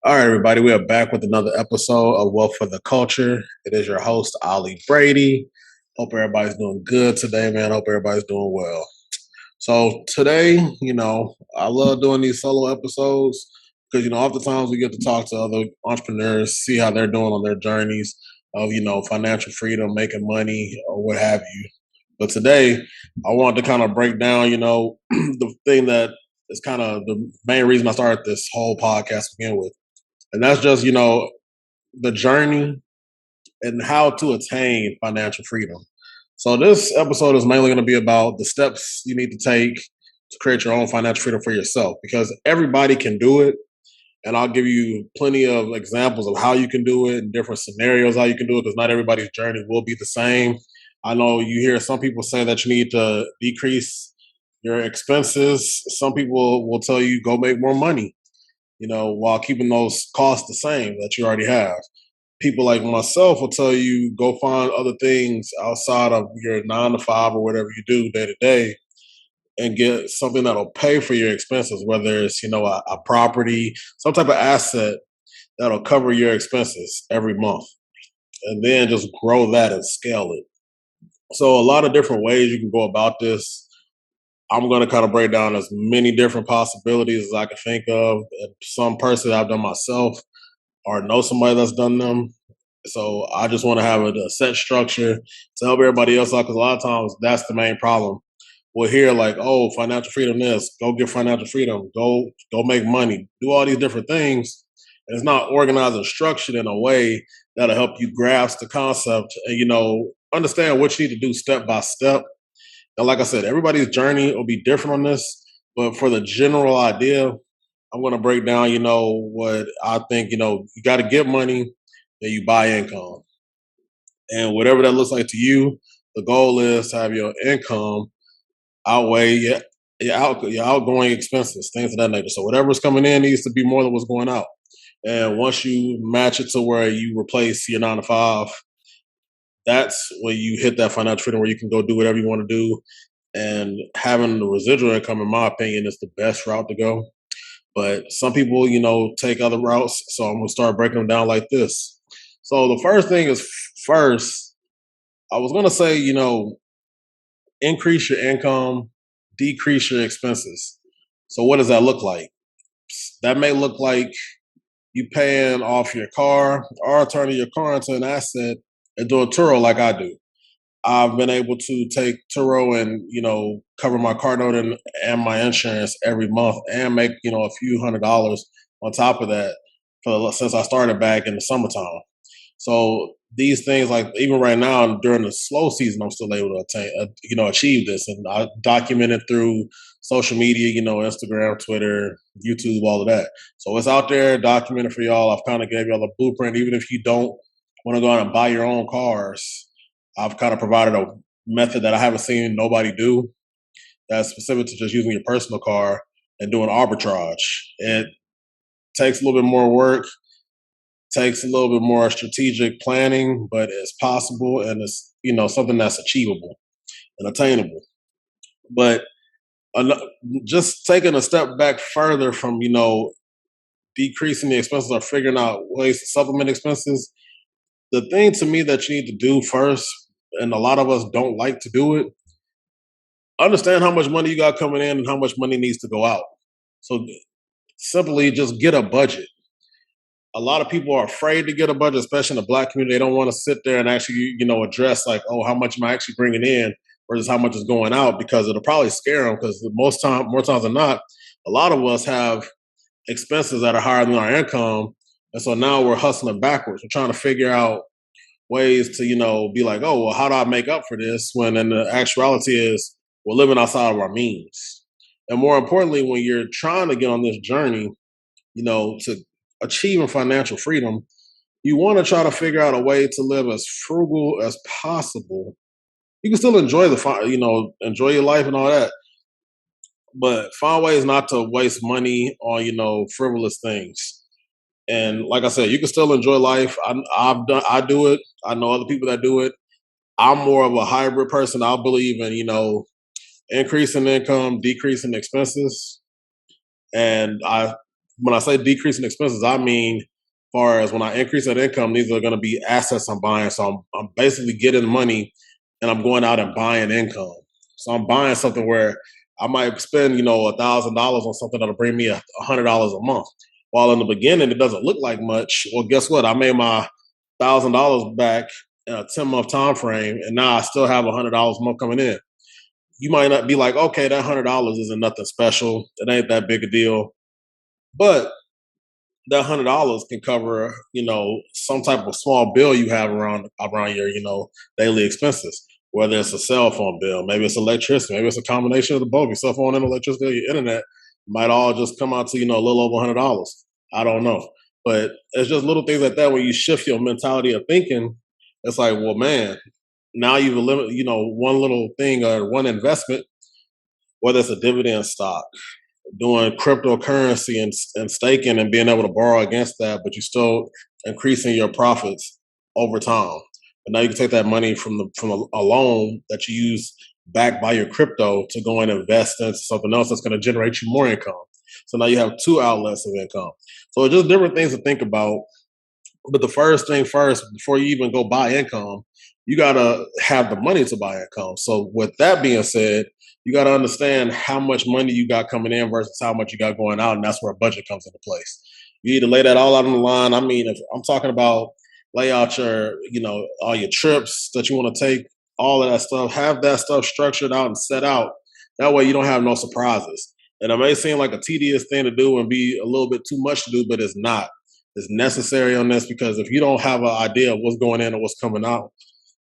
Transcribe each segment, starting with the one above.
All right, everybody, we are back with another episode of Wealth for the Culture. It is your host, Ollie Brady. Hope everybody's doing good today, man. Hope everybody's doing well. So today, I love doing these solo episodes because, oftentimes we get to talk to other entrepreneurs, see how they're doing on their journeys of, financial freedom, making money, or what have you. But today, I wanted to kind of break down, the thing that is kind of the main reason I started this whole podcast to begin with. And that's just, the journey and how to attain financial freedom. So this episode is mainly going to be about the steps you need to take to create your own financial freedom for yourself because everybody can do it. And I'll give you plenty of examples of how you can do it and different scenarios how you can do it because not everybody's journey will be the same. I know you hear some people say that you need to decrease your expenses. Some people will tell you go make more money, while keeping those costs the same that you already have. People like myself will tell you go find other things outside of your 9 to 5 or whatever you do day to day and get something that'll pay for your expenses, whether it's, a property, some type of asset that'll cover your expenses every month. And then just grow that and scale it. So a lot of different ways you can go about this. I'm going to kind of break down as many different possibilities as I can think of. And some person I've done myself or know somebody that's done them. So I just want to have a set structure to help everybody else out because a lot of times that's the main problem. We'll hear like, oh, financial freedom this, go get financial freedom, go make money, do all these different things. And it's not organized and structured in a way that'll help you grasp the concept and, understand what you need to do step by step. And like I said, everybody's journey will be different on this. But for the general idea, I'm going to break down, what I think, you got to get money, then you buy income. And whatever that looks like to you, the goal is to have your income outweigh your outgoing expenses, things of that nature. So whatever's coming in needs to be more than what's going out. And once you match it to where you replace your 9 to 5, that's when you hit that financial freedom where you can go do whatever you want to do. And having the residual income, in my opinion, is the best route to go. But some people, take other routes. So I'm gonna start breaking them down like this. So the first thing is first, I was gonna say, increase your income, decrease your expenses. So what does that look like? That may look like you paying off your car or turning your car into an asset and doing Turo like I do. I've been able to take Turo and cover my car note and my insurance every month and make a few $100s on top of that since I started back in the summertime. So these things, like even right now during the slow season, I'm still able to attain, achieve this, and I document it through social media, Instagram, Twitter, YouTube, all of that. So it's out there, documented for y'all. I've kind of gave y'all a blueprint. Even if you don't want to go out and buy your own cars, I've kind of provided a method that I haven't seen nobody do that's specific to just using your personal car and doing arbitrage. It takes a little bit more work, takes a little bit more strategic planning, but it's possible and it's something that's achievable and attainable. But just taking a step back further from decreasing the expenses or figuring out ways to supplement expenses, the thing to me that you need to do first, and a lot of us don't like to do it, understand how much money you got coming in and how much money needs to go out. So simply just get a budget. A lot of people are afraid to get a budget, especially in the Black community. They don't want to sit there and actually, address like, oh, how much am I actually bringing in versus how much is going out, because it'll probably scare them. Because more times than not, a lot of us have expenses that are higher than our income, and so now we're hustling backwards. We're trying to figure out ways to, be like, oh, well, how do I make up for this? When in the actuality is we're living outside of our means. And more importantly, when you're trying to get on this journey, to achieving financial freedom, you want to try to figure out a way to live as frugal as possible. You can still enjoy enjoy your life and all that, but find ways not to waste money on, frivolous things. And like I said, you can still enjoy life. I do it. I know other people that do it. I'm more of a hybrid person. I believe in, increasing income, decreasing expenses. And I when I say decreasing expenses, I mean, far as when I increase that income, these are going to be assets I'm buying. So I'm basically getting money and I'm going out and buying income. So I'm buying something where I might spend, $1,000 on something that'll bring me $100 a month. While in the beginning it doesn't look like much. Well, guess what? I made my $1,000 back in a 10-month time frame, and now I still have $100 a month coming in. You might not be like, okay, that $100 isn't nothing special. It ain't that big a deal, but that $100 can cover, some type of small bill you have around your, daily expenses. Whether it's a cell phone bill, maybe it's electricity, maybe it's a combination of the both. Your cell phone and electricity, or your internet might all just come out to a little over $100. I don't know, but it's just little things like that when you shift your mentality of thinking. It's like, well, man, now you've eliminated, one little thing or one investment, whether it's a dividend stock, doing cryptocurrency and staking and being able to borrow against that, but you're still increasing your profits over time. And now you can take that money from a loan that you use backed by your crypto to go and invest into something else that's going to generate you more income. So now you have two outlets of income. So it's just different things to think about. But the first thing first, before you even go buy income, you gotta have the money to buy income. So with that being said, you gotta understand how much money you got coming in versus how much you got going out, and that's where a budget comes into place. You need to lay that all out on the line. I mean, if I'm talking about lay out your, all your trips that you want to take, all of that stuff, have that stuff structured out and set out. That way you don't have no surprises. And it may seem like a tedious thing to do and be a little bit too much to do, but it's not. It's necessary on this because if you don't have an idea of what's going in and what's coming out,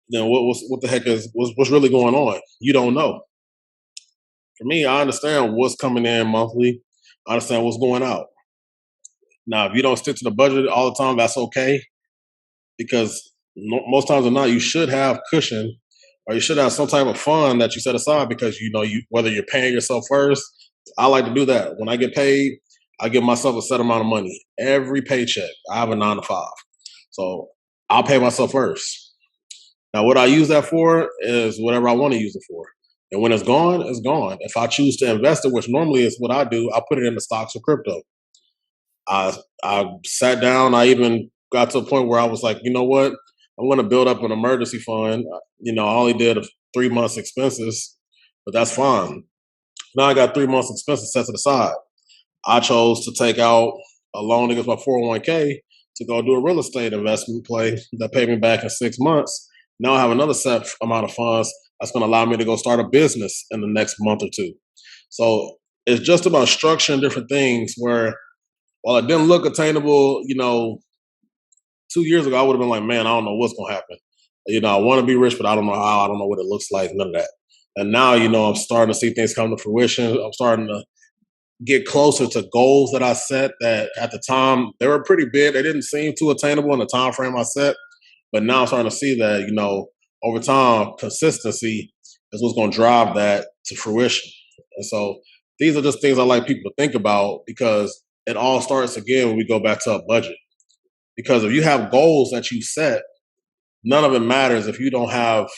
then what the heck is what's really going on? You don't know. For me, I understand what's coming in monthly. I understand what's going out. Now, if you don't stick to the budget all the time, that's okay because most times or not, you should have cushion or you should have some type of fund that you set aside because you whether you're paying yourself first. I like to do that. When I get paid, I give myself a set amount of money every paycheck. I have a 9 to 5, so I'll pay myself first. Now, what I use that for is whatever I want to use it for. And when it's gone, it's gone. If I choose to invest it, which normally is what I do, I put it into stocks or crypto. I sat down. I even got to a point where I was like, you know what? I'm going to build up an emergency fund. I only did 3 months expenses, but that's fine. Now I got 3 months expenses set to the side. I chose to take out a loan against my 401k to go do a real estate investment play that paid me back in 6 months. Now I have another set amount of funds that's going to allow me to go start a business in the next month or two. So it's just about structuring different things where while it didn't look attainable, 2 years ago, I would have been like, man, I don't know what's going to happen. I want to be rich, but I don't know how. I don't know what it looks like, none of that. And now, I'm starting to see things come to fruition. I'm starting to get closer to goals that I set that at the time they were pretty big. They didn't seem too attainable in the time frame I set. But now I'm starting to see that, over time, consistency is what's going to drive that to fruition. And so these are just things I like people to think about because it all starts again when we go back to a budget. Because if you have goals that you set, none of it matters if you don't have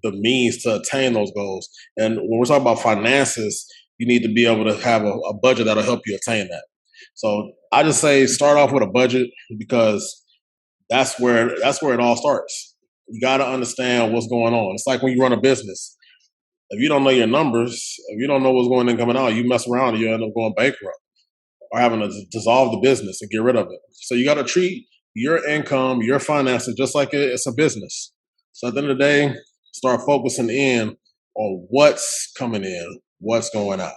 the means to attain those goals. And when we're talking about finances, you need to be able to have a budget that'll help you attain that. So I just say start off with a budget because that's where it all starts. You got to understand what's going on. It's like when you run a business. If you don't know your numbers, if you don't know what's going in coming out, you mess around and you end up going bankrupt or having to dissolve the business and get rid of it. So you got to treat your income, your finances, just like it's a business. So at the end of the day, start focusing in on what's coming in, what's going out.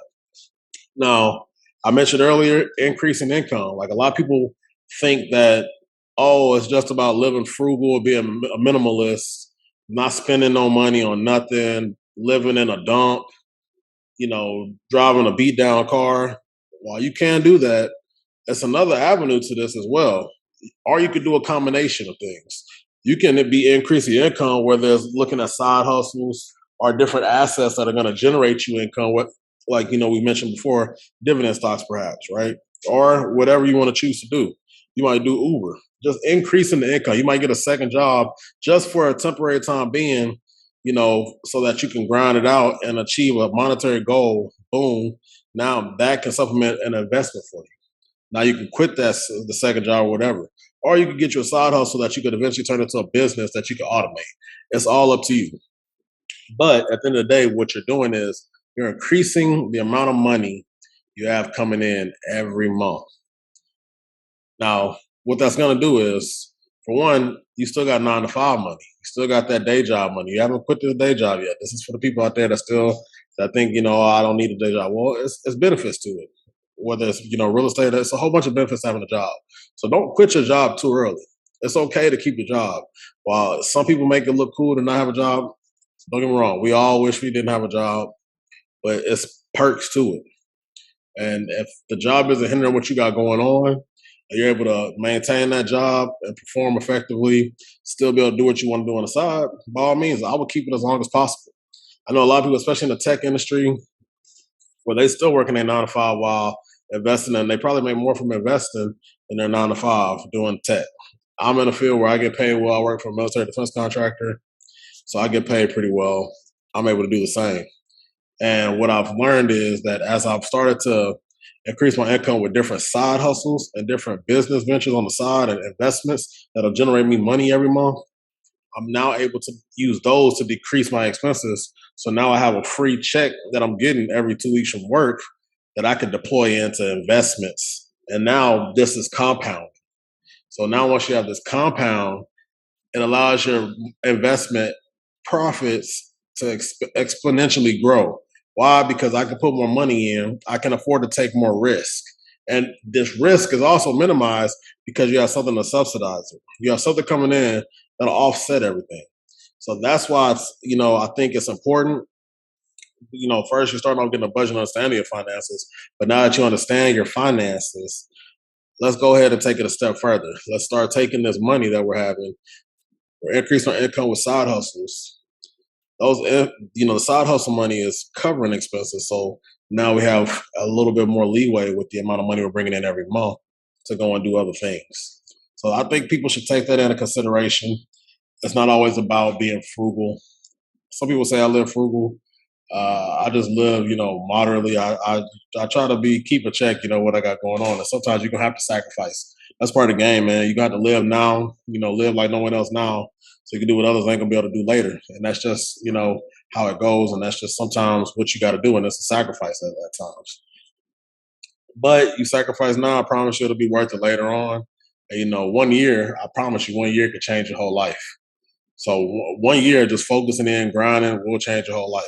Now, I mentioned earlier, increasing income. Like a lot of people think that, oh, it's just about living frugal, being a minimalist, not spending no money on nothing, living in a dump, driving a beat down car. While you can do that, it's another avenue to this as well. Or you could do a combination of things. You can be increasing your income, whether it's looking at side hustles or different assets that are going to generate you income. Like we mentioned before, dividend stocks, perhaps, right? Or whatever you want to choose to do. You might do Uber, just increasing the income. You might get a second job just for a temporary time being, so that you can grind it out and achieve a monetary goal. Boom. Now that can supplement an investment for you. Now you can quit the second job or whatever. Or you could get you a side hustle that you could eventually turn into a business that you can automate. It's all up to you. But at the end of the day, what you're doing is you're increasing the amount of money you have coming in every month. Now, what that's going to do is, for one, you still got 9 to 5 money. You still got that day job money. You haven't quit this day job yet. This is for the people out there that think, oh, I don't need a day job. Well, it's benefits to it. Whether it's real estate, it's a whole bunch of benefits having a job. So don't quit your job too early. It's okay to keep your job. While some people make it look cool to not have a job, don't get me wrong. We all wish we didn't have a job, but it's perks to it. And if the job isn't hindering what you got going on, and you're able to maintain that job and perform effectively, still be able to do what you want to do on the side, by all means, I would keep it as long as possible. I know a lot of people, especially in the tech industry, where they still working their 9 to 5 while investing, and they probably make more from investing than their 9 to 5 doing tech. I'm in a field where I get paid well. I work for a military defense contractor, so I get paid pretty well. I'm able to do the same. And what I've learned is that as I've started to increase my income with different side hustles and different business ventures on the side and investments that'll generate me money every month, I'm now able to use those to decrease my expenses. So now I have a free check that I'm getting every 2 weeks from work that I can deploy into investments. And now this is compound. So now once you have this compound, it allows your investment profits to exponentially grow. Why? Because I can put more money in, I can afford to take more risk. And this risk is also minimized because you have something to subsidize it. You have something coming in that'll offset everything. So that's why I think it's important. First you start off getting a budget and understanding of finances, but now that you understand your finances, let's go ahead and take it a step further. Let's start taking this money that we're having, we're increasing our income with side hustles. The side hustle money is covering expenses. So now we have a little bit more leeway with the amount of money we're bringing in every month to go and do other things. So I think people should take that into consideration. It's not always about being frugal. Some people say I live frugal. I just live, moderately. I try to keep a check, what I got going on. And sometimes you're gonna have to sacrifice. That's part of the game, man. You got to live now, live like no one else now, so you can do what others ain't gonna be able to do later. And that's just, how it goes. And that's just sometimes what you got to do, and it's a sacrifice at times. But you sacrifice now, I promise you it'll be worth it later on. And 1 year, I promise you, 1 year could change your whole life. So 1 year just focusing in, grinding will change your whole life.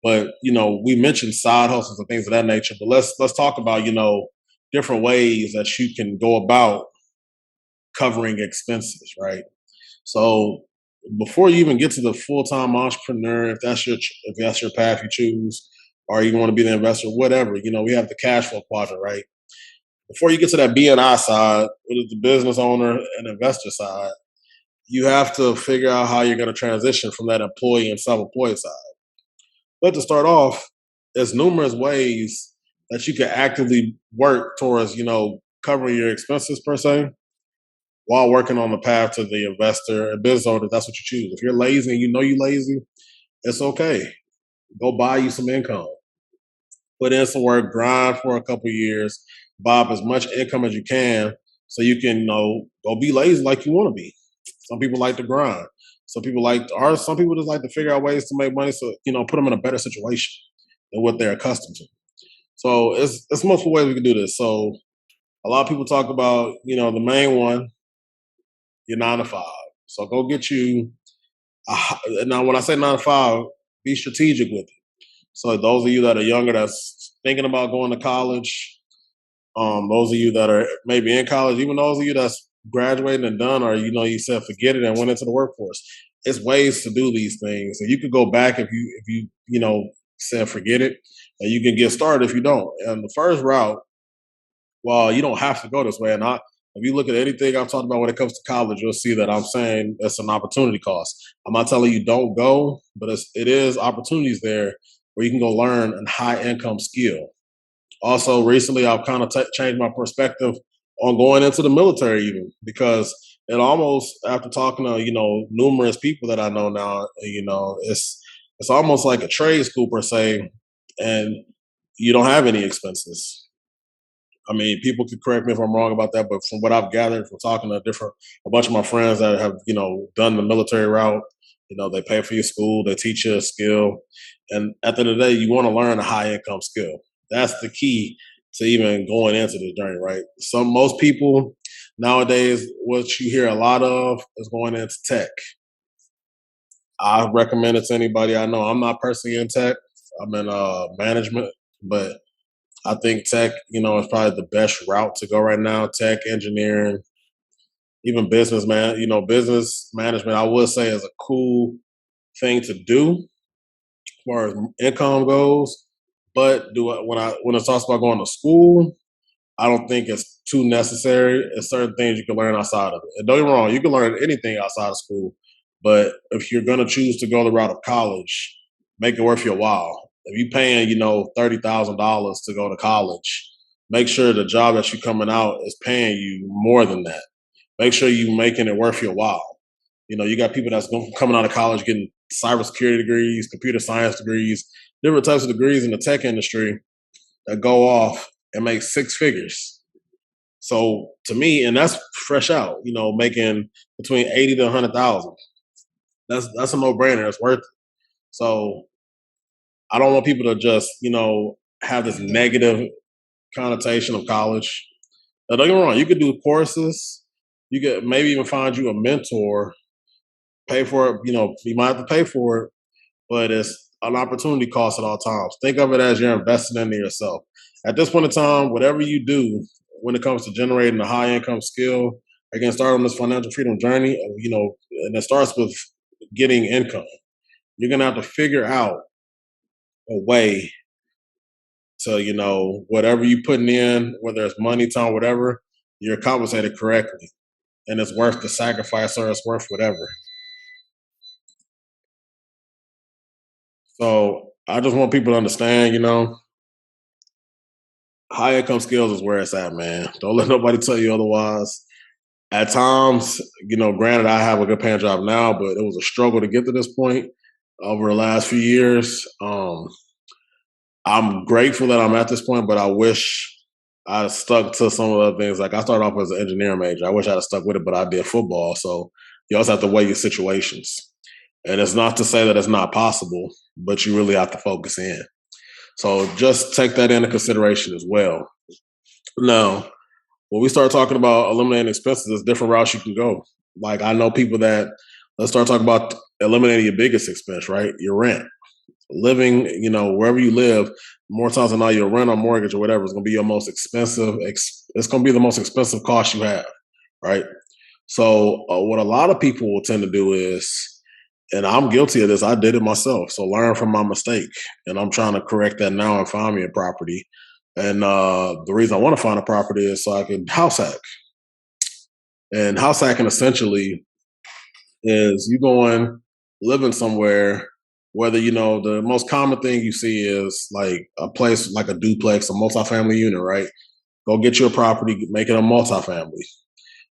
But we mentioned side hustles and things of that nature. But let's talk about different ways that you can go about covering expenses, right? So before you even get to the full time entrepreneur, if that's your path you choose, or you want to be the investor, whatever, we have the cash flow quadrant, right? Before you get to that BNI side, which is the business owner and investor side, you have to figure out how you're going to transition from that employee and self-employed side. But to start off, there's numerous ways that you can actively work towards, covering your expenses per se, while working on the path to the investor and business owner. That's what you choose. If you're lazy and you're lazy, it's okay. Go buy you some income. Put in some work, grind for a couple years, buy up as much income as you can, so you can, go be lazy like you want to be. Some people like to grind. Some people just like to figure out ways to make money, so put them in a better situation than what they're accustomed to. So it's multiple ways we can do this. So a lot of people talk about the main one, your 9 to 5. So go get you. Now, when I say 9 to 5, be strategic with it. So those of you that are younger, that's thinking about going to college, those of you that are maybe in college, even those of you that's graduating and done, or you said forget it and went into the workforce. It's ways to do these things, and you could go back if you said forget it, and you can get started if you don't. And the first route, well, you don't have to go this way. And if you look at anything I've talked about when it comes to college, you'll see that I'm saying it's an opportunity cost. I'm not telling you don't go, but it is opportunities there where you can go learn a high income skill. Also, recently I've kind of changed my perspective on going into the military, even because it almost, after talking to numerous people that I know now, it's almost like a trade school per se, and you don't have any expenses. I mean, people could correct me if I'm wrong about that, but from what I've gathered from talking to a bunch of my friends that have, done the military route, they pay for your school, they teach you a skill. And at the end of the day, you want to learn a high income skill. That's the key to even going into the journey, right? Most people nowadays, what you hear a lot of is going into tech. I recommend it to anybody I know. I'm not personally in tech. I'm in management, but I think tech, is probably the best route to go right now. Tech, engineering, even business, man. Business management, I would say, is a cool thing to do as far as income goes. But when it talks about going to school, I don't think it's too necessary. There's certain things you can learn outside of it. And don't get me wrong, you can learn anything outside of school. But if you're going to choose to go the route of college, make it worth your while. If you're paying, $30,000 to go to college, make sure the job that you're coming out is paying you more than that. Make sure you're making it worth your while. You got people coming out of college getting cybersecurity degrees, computer science degrees, different types of degrees in the tech industry that go off and make six figures. So to me, and that's fresh out, making between 80 to 100,000. That's a no brainer. It's worth it. So I don't want people to just, have this negative connotation of college. Now, don't get me wrong, you could do courses, you could maybe even find you a mentor, pay for it, you might have to pay for it, but it's an opportunity cost at all times. Think of it as you're investing into yourself. At this point in time, whatever you do when it comes to generating a high income skill, again, start on this financial freedom journey, and it starts with getting income. You're gonna have to figure out a way to, whatever you're putting in, whether it's money, time, whatever, you're compensated correctly. And it's worth the sacrifice or it's worth whatever. So I just want people to understand, high income skills is where it's at, man. Don't let nobody tell you otherwise. At times, granted, I have a good paying job now, but it was a struggle to get to this point over the last few years. I'm grateful that I'm at this point, but I wish I stuck to some of the things. Like I started off as an engineering major. I wish I'd have stuck with it, but I did football. So you also have to weigh your situations. And it's not to say that it's not possible, but you really have to focus in. So just take that into consideration as well. Now, when we start talking about eliminating expenses, there's different routes you can go. Like I know people that let's start talking about eliminating your biggest expense, right? Your rent. Living, wherever you live, more times than not, your rent or mortgage or whatever is going to be your most expensive. It's going to be the most expensive cost you have, right? So, what a lot of people will tend to do is, and I'm guilty of this. I did it myself. So, learn from my mistake, and I'm trying to correct that now and find me a property. And the reason I want to find a property is so I can house hack. And house hacking essentially is you going living somewhere, whether the most common thing you see is like a place like a duplex, a multifamily unit, right? Go get you a property, make it a multifamily.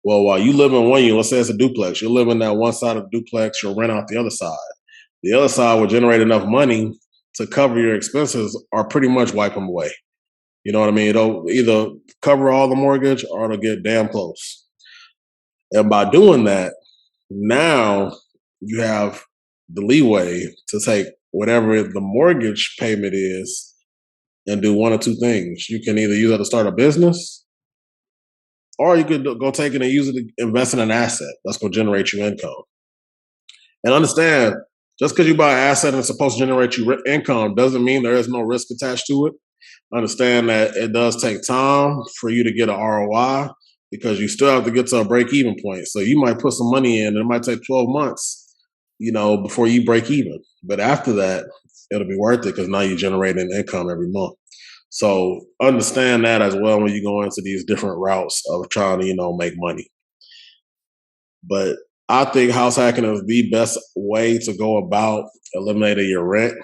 Well, while you live in one unit, let's say it's a duplex, you're living that one side of the duplex, you'll rent out the other side. The other side will generate enough money to cover your expenses or pretty much wipe them away. You know what I mean? It'll either cover all the mortgage or it'll get damn close. And by doing that, now you have the leeway to take whatever the mortgage payment is and do one or two things. You can either use it to start a business, or you could go take it and use it to invest in an asset that's going to generate you income. And understand, just because you buy an asset and it's supposed to generate you income doesn't mean there is no risk attached to it. Understand that it does take time for you to get an ROI because you still have to get to a break even point. So you might put some money in, and it might take 12 months, before you break even. But after that, it'll be worth it because now you're generating income every month. So understand that as well when you go into these different routes of trying to, make money. But I think house hacking is the best way to go about eliminating your rent,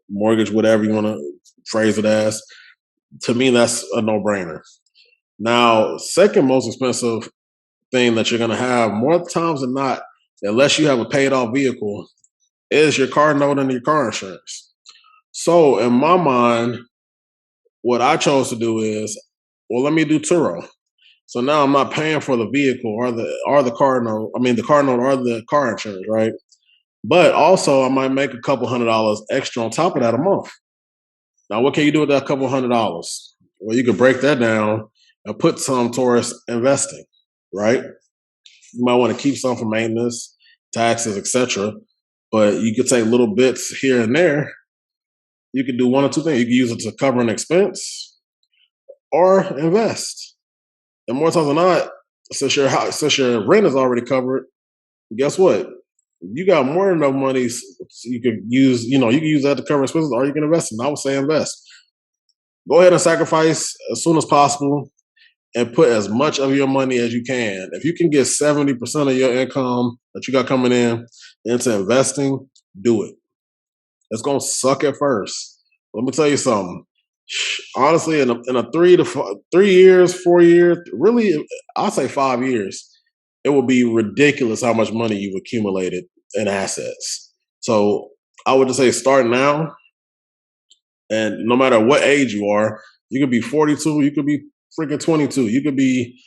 mortgage, whatever you want to phrase it as. To me, that's a no brainer. Now, second most expensive thing that you're going to have more times than not, unless you have a paid off vehicle, is your car note and your car insurance. So, in my mind, what I chose to do is Well, let me do Turo. So now I'm not paying for the vehicle or the car note. I mean the car note or the car insurance, right? But also I might make a couple $100 extra on top of that a month. Now, what can you do with that couple $100? Well, you could break that down and put some towards investing, right? You might want to keep some for maintenance, taxes, etc. But you could take little bits here and there. You could do one or two things. You could use it to cover an expense or invest. And more times than not, since your rent is already covered, guess what? You got more than enough money you could use. You can use that to cover expenses, or you can invest. And I would say invest. Go ahead and sacrifice as soon as possible and put as much of your money as you can. If you can get 70% of your income that you got coming in into investing, do it. It's gonna suck at first. Let me tell you something. Honestly, in a 3 years, 4 years, really, I'll say 5 years, it will be ridiculous how much money you've accumulated in assets. So I would just say start now, and no matter what age you are, you could be 42, you could be freaking 22, you could be,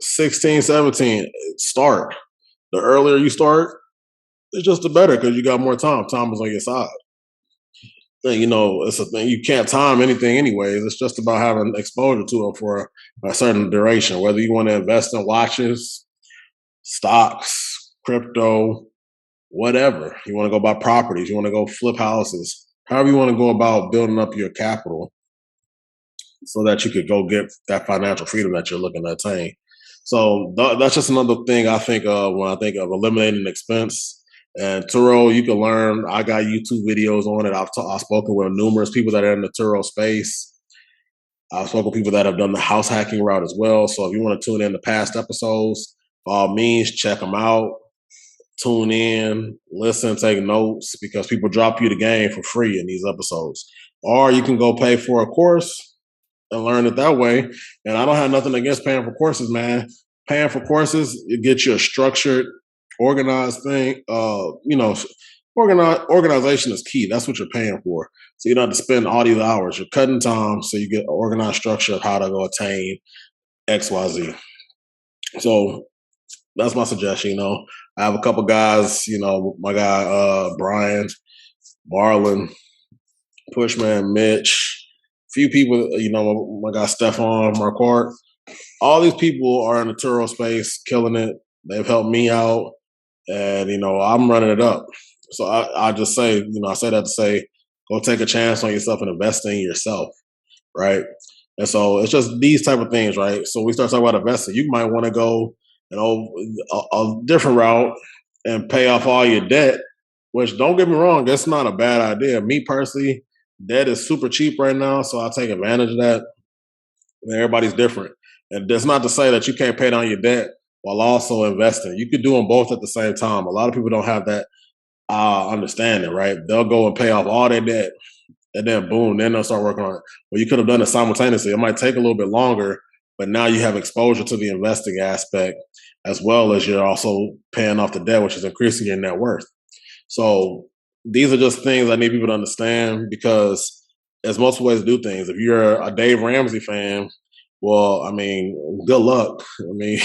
16, 17. Start. The earlier you start, it's just the better because you got more time. Time is on your side. And, it's a thing. You can't time anything anyways. It's just about having exposure to them for a certain duration, whether you want to invest in watches, stocks, crypto, whatever. You want to go buy properties, you want to go flip houses, however you want to go about building up your capital so that you could go get that financial freedom that you're looking to attain. So that's just another thing I think of when I think of eliminating expense. And Turo, you can learn. I got YouTube videos on it. I've spoken with numerous people that are in the Turo space. I've spoken with people that have done the house hacking route as well. So if you want to tune in to past episodes, by all means, check them out. Tune in, listen, take notes, because people drop you the game for free in these episodes. Or you can go pay for a course and learn it that way. And I don't have nothing against paying for courses, man. Paying for courses, it gets you a structured, organized thing. Organization is key. That's what you're paying for. So you don't have to spend all these hours. You're cutting time so you get an organized structure of how to go attain XYZ. So that's my suggestion. I have a couple guys, my guy Brian, Marlon, Pushman, Mitch, few people, my guy Stefan, Marquardt. All these people are in the Turo space, killing it. They've helped me out, and I'm running it up. So I just say, I say that to say, go take a chance on yourself and invest in yourself, right? And so it's just these type of things, right? So we start talking about investing. You might want to go a different route and pay off all your debt. Which, don't get me wrong, that's not a bad idea. Me personally, debt is super cheap right now, so I take advantage of that. And everybody's different. And that's not to say that you can't pay down your debt while also investing. You could do them both at the same time. A lot of people don't have that understanding, right? They'll go and pay off all their debt, and then boom, then they'll start working on it. Well, you could have done it simultaneously. It might take a little bit longer, but now you have exposure to the investing aspect, as well as you're also paying off the debt, which is increasing your net worth. So these are just things I need people to understand, because there's multiple ways to do things. If you're a Dave Ramsey fan, well, I mean, good luck. I mean,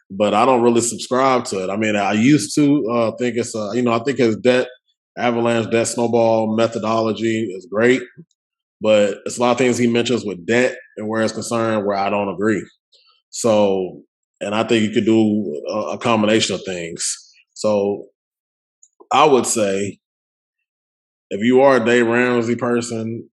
but I don't really subscribe to it. I mean, I used to think it's, I think his debt avalanche, debt snowball methodology is great, but it's a lot of things he mentions with debt and where it's concerned where I don't agree. So, and I think you could do a combination of things. So I would say, if you are a Dave Ramsey person,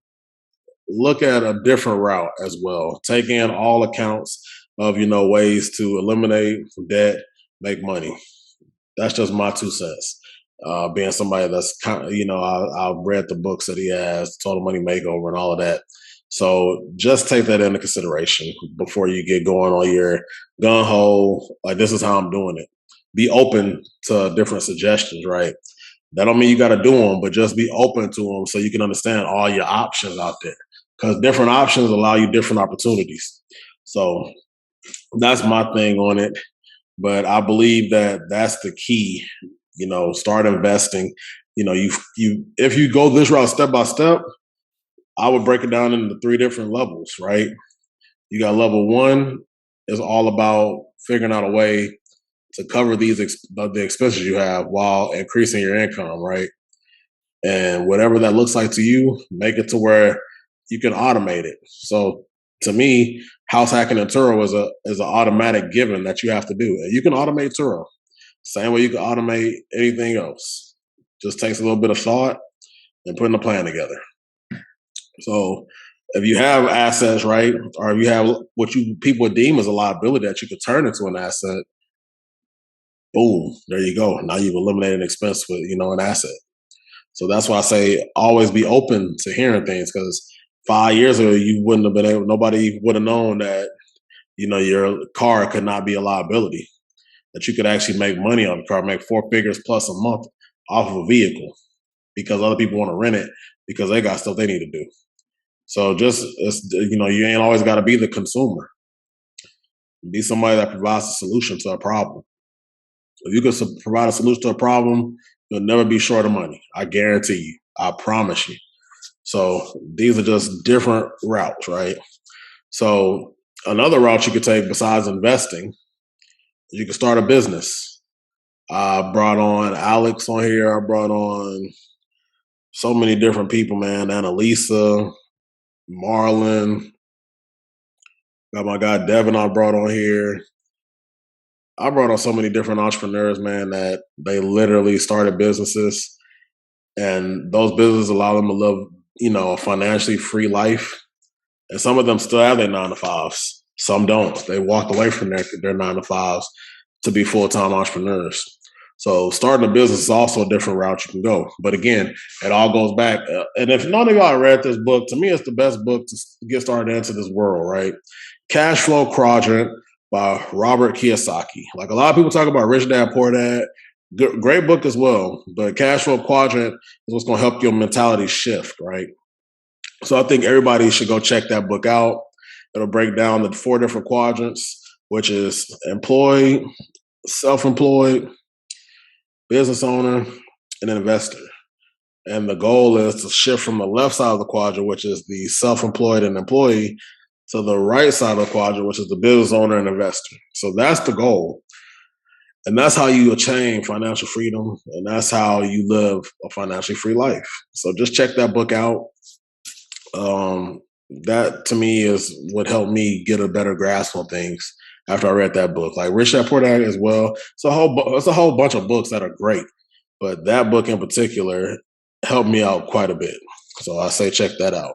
look at a different route as well. Take in all accounts of ways to eliminate debt, make money. That's just my 2 cents. Being somebody that's kind of, I've read the books that he has, Total Money Makeover, and all of that. So just take that into consideration before you get going on your gun ho. Like, this is how I'm doing it. Be open to different suggestions, right? That don't mean you got to do them, but just be open to them so you can understand all your options out there. Because different options allow you different opportunities. So that's my thing on it. But I believe that that's the key. Start investing. If you go this route step by step, I would break it down into 3 different levels, right? You got level one is all about figuring out a way to cover the expenses you have while increasing your income, right? And whatever that looks like to you, make it to where you can automate it. So to me, house hacking and Turo is an automatic given that you have to do. And you can automate Turo. Same way you can automate anything else. Just takes a little bit of thought and putting a plan together. So if you have assets, right, or if you have what you people deem as a liability that you could turn into an asset, boom, there you go. Now you've eliminated an expense with an asset. So that's why I say always be open to hearing things, because 5 years ago you wouldn't have been able. Nobody would have known that your car could not be a liability. That you could actually make money on the car, make four figures plus a month off of a vehicle, because other people want to rent it because they got stuff they need to do. So you ain't always got to be the consumer. Be somebody that provides a solution to a problem. If you can provide a solution to a problem, you'll never be short of money. I guarantee you. I promise you. So these are just different routes, right? So another route you could take besides investing, you can start a business. I brought on Alex on here. I brought on so many different people, man. Annalisa, Marlon, got my guy Devin I brought on here. I brought on so many different entrepreneurs, man, that they literally started businesses, and those businesses allow them to live, a financially free life. And some of them still have their 9 to 5s. Some don't. They walked away from their 9 to 5s to be full-time entrepreneurs. So starting a business is also a different route you can go. But again, it all goes back. And if none of y'all read this book, to me, it's the best book to get started into this world, right? Cash Flow Quadrant by Robert Kiyosaki. Like, a lot of people talk about Rich Dad, Poor Dad. Great book as well. But Cash Flow Quadrant is what's going to help your mentality shift, right? So I think everybody should go check that book out. It'll break down the 4 different quadrants, which is employed, self-employed, business owner, and investor. And the goal is to shift from the left side of the quadrant, which is the self-employed and employee, to the right side of the quadrant, which is the business owner and investor. So that's the goal. And that's how you attain financial freedom. And that's how you live a financially free life. So just check that book out. That to me is what helped me get a better grasp on things after I read that book. Like Rich Dad Poor Dad as well. It's a whole bunch of books that are great, but that book in particular helped me out quite a bit. So I say check that out.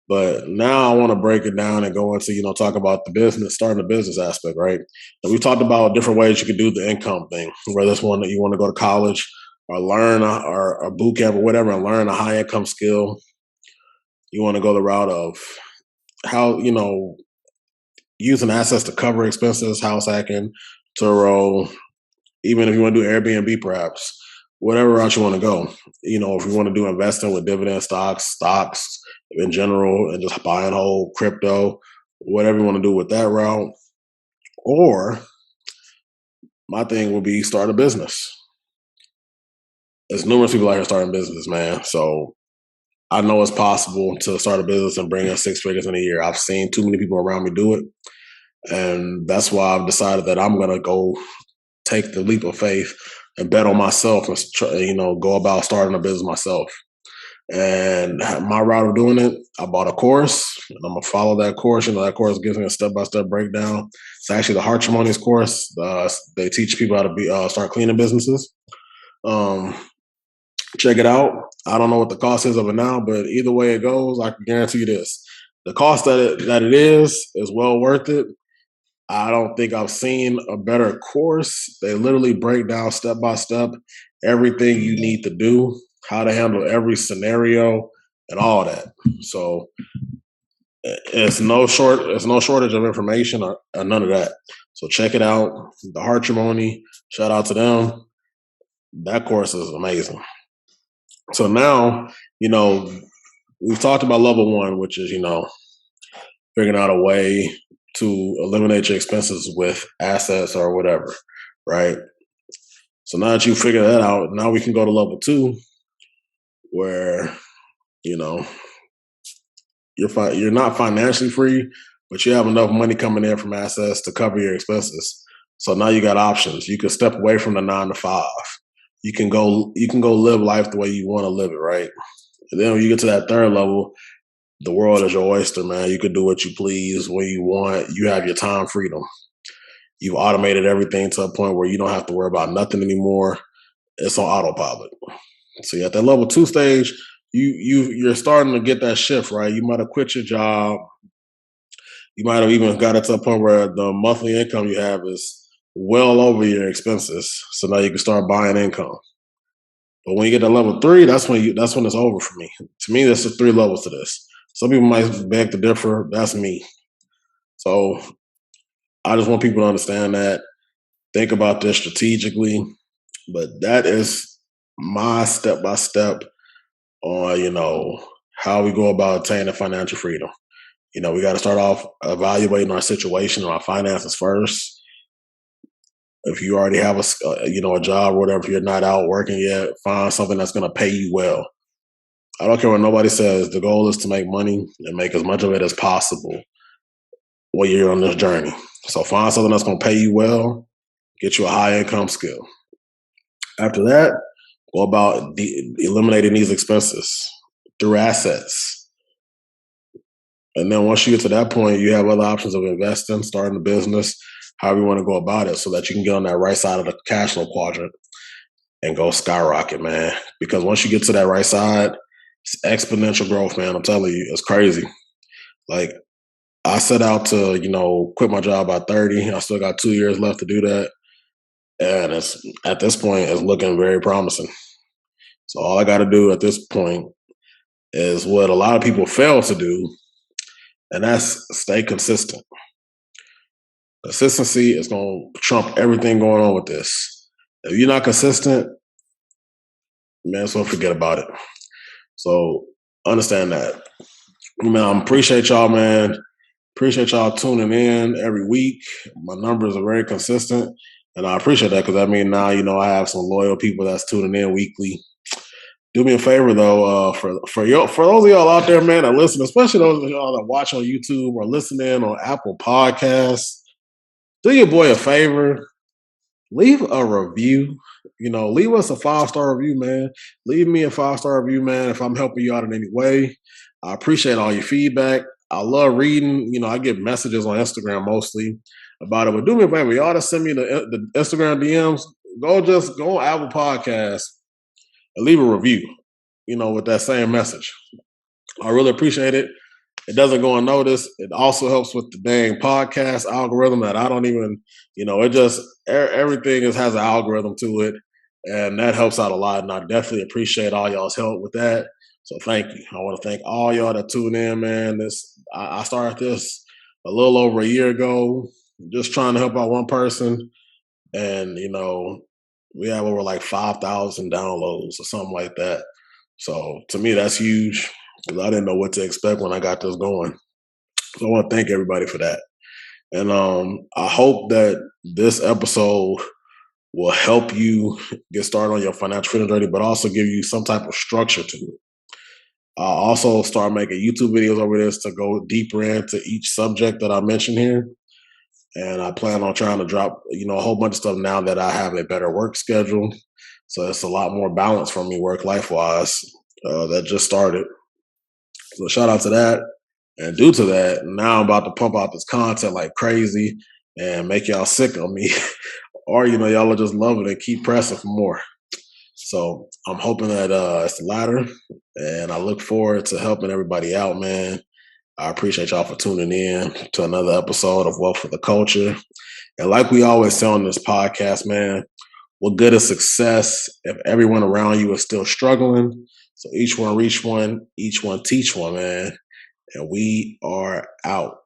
But now I want to break it down and go into talk about the business, starting the business aspect, right? And we talked about different ways you could do the income thing, whether it's one that you want to go to college or learn or a boot camp or whatever and learn a high income skill. You want to go the route of how, using assets to cover expenses, house hacking, Turo, even if you want to do Airbnb perhaps, whatever route you want to go. If you want to do investing with dividend stocks in general, and just buy and hold crypto, whatever you want to do with that route. Or my thing would be start a business. There's numerous people out here starting business, man. So I know it's possible to start a business and bring in 6 figures in a year. I've seen too many people around me do it. And that's why I've decided that I'm going to go take the leap of faith and bet on myself and, go about starting a business myself. And my route of doing it, I bought a course and I'm going to follow that course. That course gives me a step-by-step breakdown. It's actually the Harmonies course. They teach people how to start cleaning businesses. Check it out. I don't know what the cost is of it now, but either way it goes, I can guarantee you this. The cost that it is well worth it. I don't think I've seen a better course. They literally break down step by step everything you need to do, how to handle every scenario, and all that. So it's no shortage of information or none of that. So check it out. The Harmony, shout out to them. That course is amazing. So now, we've talked about level one, which is, figuring out a way to eliminate your expenses with assets or whatever, right? So now that you figure that out, now we can go to level 2, where you're not financially free, but you have enough money coming in from assets to cover your expenses. So now you got options. You can step away from the 9 to 5. You can go live life the way you want to live it, right? And then when you get to that third level, the world is your oyster, man. You can do what you please when you want. You have your time freedom. You've automated everything to a point where you don't have to worry about nothing anymore. It's on autopilot. So you're at that level 2 stage, you're starting to get that shift, right? You might have quit your job. You might have even got it to a point where the monthly income you have is well over your expenses. So now you can start buying income. But when you get to level 3, that's when it's over for me. To me, there's 3 levels to this. Some people might beg to differ. That's me. So I just want people to understand that. Think about this strategically. But that is my step by step on, how we go about attaining financial freedom. We got to start off evaluating our situation and our finances first. If you already have a job or whatever, if you're not out working yet, find something that's going to pay you well. I don't care what nobody says. The goal is to make money and make as much of it as possible while you're on this journey. So find something that's going to pay you well, get you a high income skill. After that, go about eliminating these expenses through assets. And then once you get to that point, you have other options of investing, starting a business, however you want to go about it, so that you can get on that right side of the cash flow quadrant and go skyrocket, man. Because once you get to that right side, it's exponential growth, man. I'm telling you, it's crazy. Like, I set out to, quit my job by 30. I still got 2 years left to do that. And it's at this point, it's looking very promising. So all I got to do at this point is what a lot of people fail to do, and that's stay consistent. Consistency is going to trump everything going on with this. If you're not consistent, man, so forget about it. So understand that. Man, I appreciate y'all, man. Appreciate y'all tuning in every week. My numbers are very consistent, and I appreciate that because now I have some loyal people that's tuning in weekly. Do me a favor though, for those of y'all out there, man, that listen, especially those of y'all that watch on YouTube or listen in on Apple Podcasts, do your boy a favor. Leave a review. Leave us a 5-star review, man. Leave me a 5-star review, man, if I'm helping you out in any way. I appreciate all your feedback. I love reading. I get messages on Instagram mostly about it. But do me a favor, y'all to send me the Instagram DMs. Go on Apple Podcasts and leave a review, with that same message. I really appreciate it. It doesn't go unnoticed. It also helps with the dang podcast algorithm that I don't even, it just, everything has an algorithm to it. And that helps out a lot. And I definitely appreciate all y'all's help with that. So thank you. I want to thank all y'all that tune in, man. I started this a little over a year ago, just trying to help out one person. And, we have over like 5,000 downloads or something like that. So to me, that's huge because I didn't know what to expect when I got this going. So I want to thank everybody for that. And I hope that this episode will help you get started on your financial freedom journey, but also give you some type of structure to it. I'll also start making YouTube videos over this to go deeper into each subject that I mentioned here. And I plan on trying to drop, a whole bunch of stuff now that I have a better work schedule. So it's a lot more balance for me work-life wise. That just started. So shout out to that. And due to that, now I'm about to pump out this content like crazy and make y'all sick of me. Or, y'all will just love it and keep pressing for more. So I'm hoping that it's the latter. And I look forward to helping everybody out, man. I appreciate y'all for tuning in to another episode of Wealth for the Culture. And like we always say on this podcast, man, what good is success if everyone around you is still struggling? So each one reach one, each one teach one, man. And we are out.